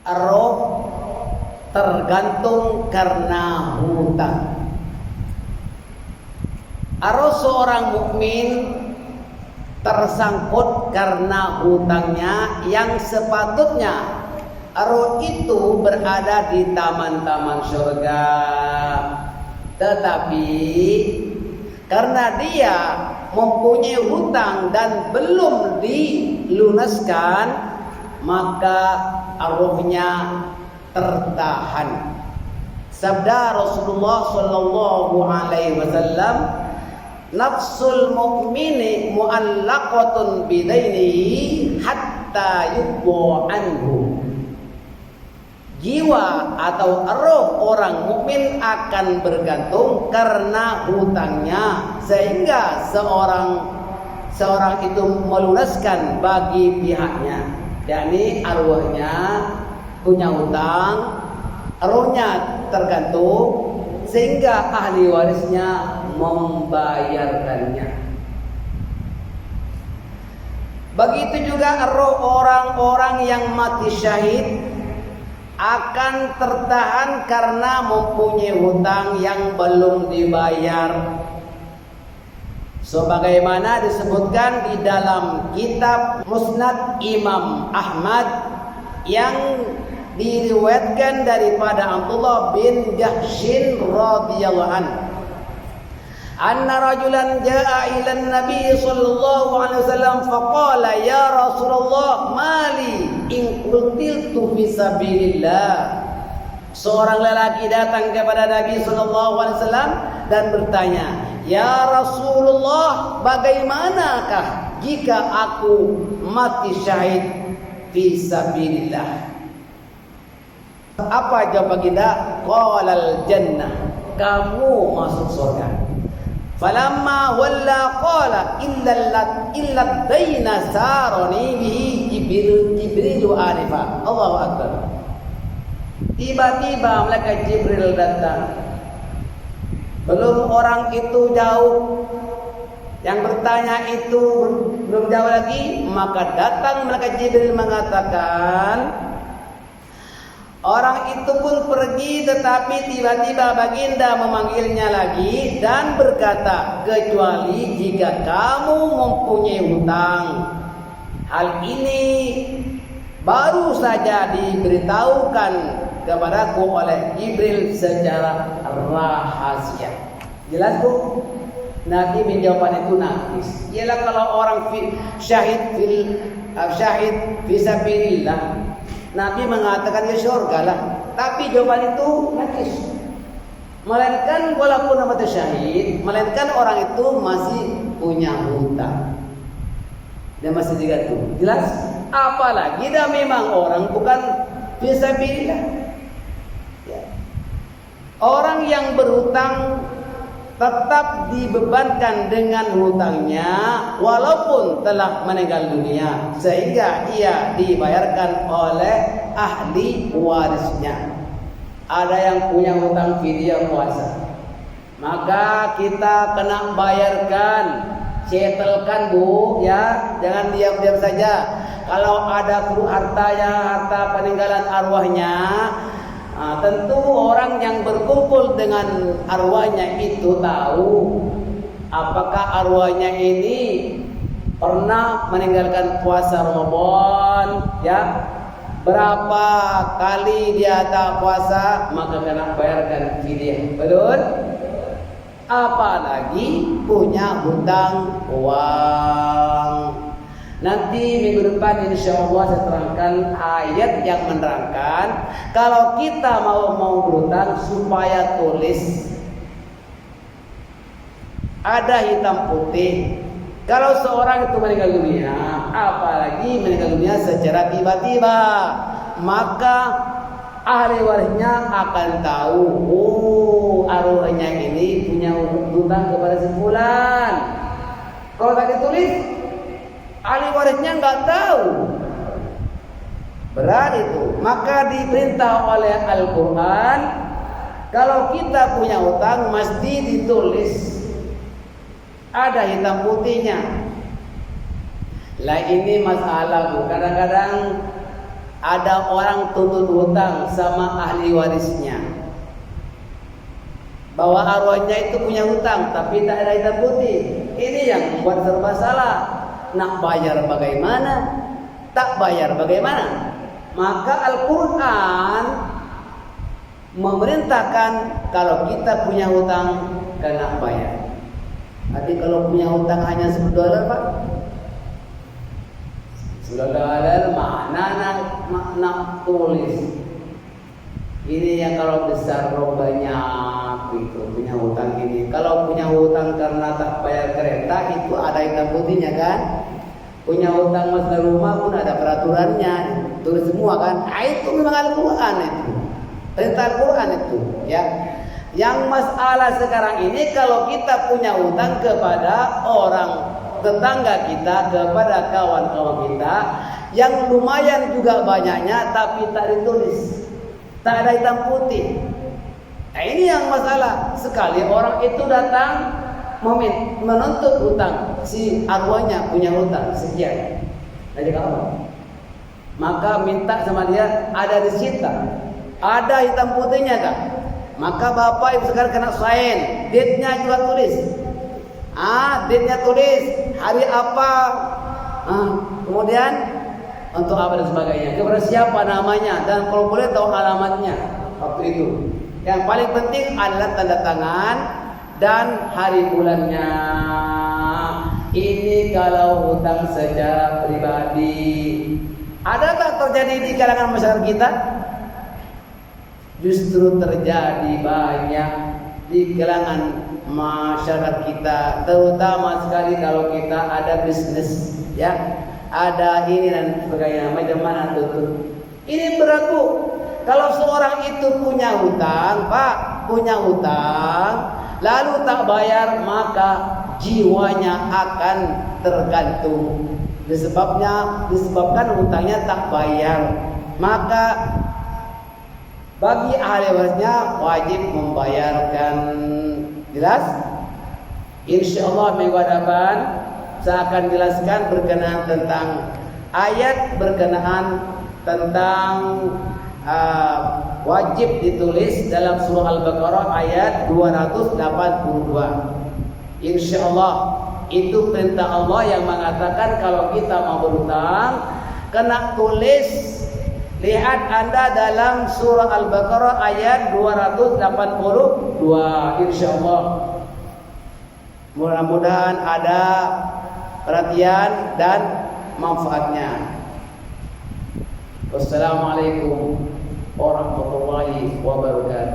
roh tergantung karena hutang. Roh seorang mukmin tersangkut karena hutangnya yang sepatutnya roh itu berada di taman-taman surga, tetapi karena dia mempunyai hutang dan belum dilunaskan, maka rohnya tertahan. Sabda Rasulullah sallallahu alaihi wasallam, nafsul mu'mini mu'allaqatun bidainihi hatta yubwa anhu. Jiwa atau roh orang mukmin akan bergantung karena hutangnya, sehingga seorang itu melunaskan bagi pihaknya, yakni arwahnya punya hutang, rohnya tergantung sehingga ahli warisnya membayarkannya. Begitu juga roh orang-orang yang mati syahid akan tertahan karena mempunyai hutang yang belum dibayar. Sebagaimana disebutkan di dalam kitab Musnad Imam Ahmad yang diriwayatkan daripada Abdullah bin Jahshin radhiyallahu anhu, anna rajulan jaa ila an-nabi sallallahu alaihi wasallam faqala ya Rasulullah mali in qutiltu fi sabilillah. Seorang lelaki datang kepada Nabi sallallahu alaihi wasallam dan bertanya, "Ya Rasulullah, bagaimanakah jika aku mati syahid fi sabilillah?" Apa jawab baginda? Qalal jannah, kamu masuk surga. Falamma walla qala illa daina sarani bihi Jibril alifa. Allahu akbar. Tiba-tiba malaikat Jibril datang. Belum orang itu jauh, yang bertanya itu belum jauh lagi, maka datang malaikat Jibril mengatakan, orang itu pun pergi, tetapi tiba-tiba baginda memanggilnya lagi dan berkata, kecuali jika kamu mempunyai hutang. Hal ini baru saja diberitahukan kepadaku oleh Jibril secara rahasia. Jelas bu? Nabi menjawab itu nafis. Ialah kalau orang syahid fisabilillah, Nabi mengatakan ya surga lah. Tapi jawaban itu nakis. Melainkan walaupun nama itu syahid, melainkan orang itu masih punya hutang. Dia masih digantung. Jelas? Apalagi dah memang orang bukan fisabilillah. Ya. Orang yang berhutang tetap dibebankan dengan hutangnya walaupun telah meninggal dunia, sehingga ia dibayarkan oleh ahli warisnya. Ada yang punya hutang fidyah puasa, maka kita kena bayarkan, setelkan bu, ya, jangan diam-diam saja. Kalau ada harta peninggalan arwahnya, tentu orang yang berkumpul dengan arwahnya itu tahu apakah arwahnya ini pernah meninggalkan puasa Ramadan, ya, berapa kali dia tak puasa, maka kena bayarkan fidyah. Betul? Apalagi punya hutang uang. Nanti minggu depan insya Allah saya terangkan ayat yang menerangkan kalau kita mau berhutang supaya tulis, ada hitam putih. Kalau seorang itu meninggal dunia, apalagi meninggal dunia secara tiba-tiba, maka ahli warisnya akan tahu, oh arwahnya ini punya hutang kepada si fulan. Kalau tak ditulis, ahli warisnya nggak tahu. Berat itu. Maka diperintah oleh Al-Quran, kalau kita punya hutang mesti ditulis, ada hitam putihnya. Lah ini masalah bu. Kadang-kadang ada orang tuntut hutang sama ahli warisnya, bahwa arwahnya itu punya hutang tapi tak ada hitam putih. Ini yang membuat serba salah. Nak bayar bagaimana? Tak bayar bagaimana? Maka Al-Quran memerintahkan kalau kita punya hutang kena bayar. Tapi kalau punya hutang hanya $10 Pak, $10 mana nak tulis. Ini yang kalau besar banyak itu punya hutang ini. Kalau punya hutang karena tak bayar kereta itu ada hitam putihnya kan. Punya hutang masalah rumah pun ada peraturannya, tulis semua kan. Itu memang Al-Quran itu, perintah Al-Quran itu ya. Yang masalah sekarang ini kalau kita punya hutang kepada orang tetangga kita, kepada kawan-kawan kita yang lumayan juga banyaknya tapi tak ditulis, tak ada hitam putih. Nah, ini yang masalah. Sekali orang itu datang menuntut hutang, si arwahnya punya hutang sekian, jadi apa? Maka minta sama dia, ada disita, ada hitam putihnya tak? Maka bapak ibu sekarang kena sign, date-nya juga tulis. Date-nya tulis, hari apa, kemudian untuk apa dan sebagainya, kepada siapa namanya, dan kalau boleh tahu alamatnya waktu itu. Yang paling penting adalah tanda tangan dan hari bulannya. Ini kalau hutang secara pribadi. Adakah terjadi di kalangan masyarakat kita? Justru terjadi banyak di kalangan masyarakat kita, terutama sekali kalau kita ada bisnis, ya, ada ini dan sebagainya. Macam mana tuh? Ini berlaku. Kalau seorang itu punya hutang, Pak, punya hutang, lalu tak bayar, maka jiwanya akan tergantung. Disebabkan hutangnya tak bayar, maka bagi ahli warisnya wajib membayarkan. Jelas? Insyaallah minggu depan saya akan jelaskan berkenaan tentang ayat berkenaan tentang wajib ditulis dalam surah Al-Baqarah ayat 282. Insyaallah itu perintah Allah yang mengatakan kalau kita mau berhutang kena tulis. Lihat Anda dalam surah Al-Baqarah ayat 282. Insyaallah mudah-mudahan ada perhatian dan manfaatnya. Wassalamualaikum warahmatullahi wabarakatuh.